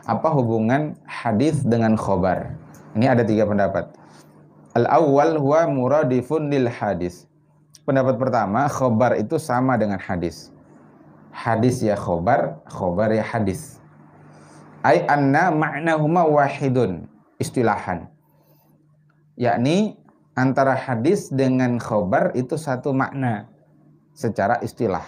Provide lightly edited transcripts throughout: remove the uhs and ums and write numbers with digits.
Apa hubungan hadis dengan khobar? Ini ada 3 pendapat. Al-awwal huwa muradifun lil hadis. Pendapat pertama, khobar itu sama dengan hadis. Hadis ya khobar, khobar ya hadis. Ai anna ma'nahuma wahidun istilahan. Yakni antara hadis dengan khobar itu satu makna secara istilah.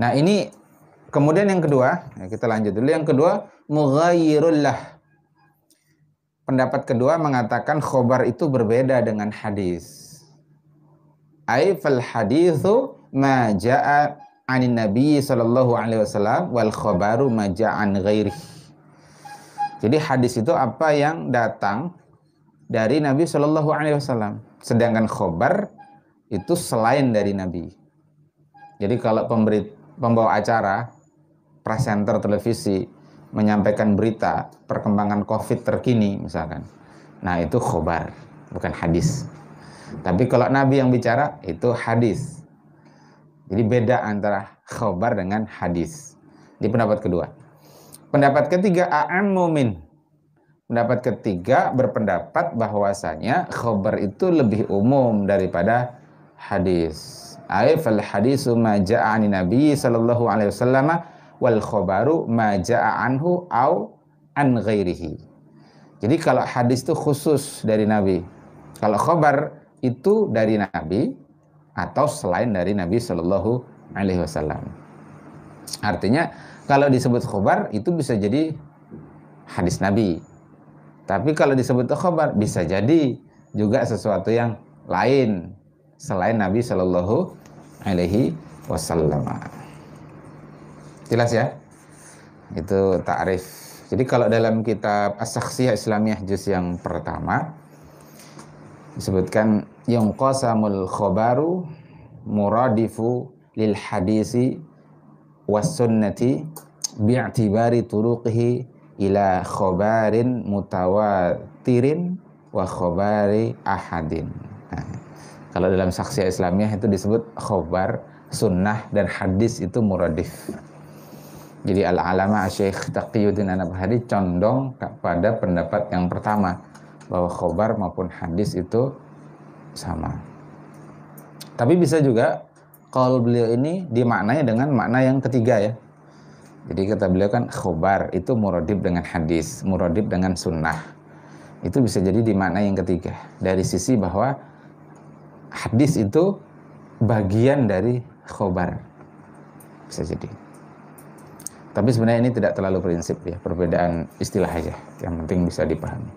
Nah ini kemudian yang kedua, kita lanjut dulu. Yang kedua, mughayyirul lah. Pendapat kedua mengatakan khobar itu berbeda dengan hadis. Ai fal haditsu ma jaa 'anin nabi sallallahu alaihi wasallam wal khabaru ma jaa 'an ghairihi. Jadi hadis itu apa yang datang dari Nabi sallallahu alaihi wasallam, sedangkan khobar itu selain dari Nabi. Jadi kalau pembawa acara presenter televisi menyampaikan berita perkembangan COVID terkini misalkan, nah itu khobar, bukan hadis. Tapi kalau Nabi yang bicara itu hadis. Jadi beda antara khobar dengan hadis. Di pendapat kedua. Pendapat ketiga a'ammu min. Pendapat ketiga berpendapat bahwasanya khobar itu lebih umum daripada hadis. Ai fal hadisu ma jaa 'ani nabi sallallahu alaihi wasallam wal khobaru ma jaa anhu au an ghairihi. Jadi kalau hadis itu khusus dari Nabi. Kalau khobar itu dari Nabi atau selain dari Nabi Shallallahu Alaihi Wasallam. Artinya kalau disebut khobar itu bisa jadi hadis Nabi. Tapi kalau disebut khobar bisa jadi juga sesuatu yang lain selain Nabi Shallallahu Alaihi Wasallam. Jelas ya? Itu ta'rif. Jadi kalau dalam kitab As-Sakhsiyah Islamiyah juz yang pertama disebutkan yang qasamul khobaru muradifu lil hadisi was sunnati bi'tibari turuqihi ila khobarin mutawatirin wa khobari ahadin. Nah, kalau dalam Sakhsiyah Islamiyah itu disebut khobar, sunnah dan hadis itu muradif. Jadi al-alama Syekh Taqiyuddin An-Nabhani condong pada pendapat yang pertama, bahwa khobar maupun hadis itu sama. Tapi bisa juga kalau beliau ini dimaknai dengan makna yang ketiga ya. Jadi kata beliau kan khobar itu muradib dengan hadis, muradib dengan sunnah. Itu bisa jadi dimaknai yang ketiga. Dari sisi bahwa hadis itu bagian dari khobar. Bisa jadi. Tapi sebenarnya ini tidak terlalu prinsip ya, perbedaan istilah aja. Yang penting bisa dipahami.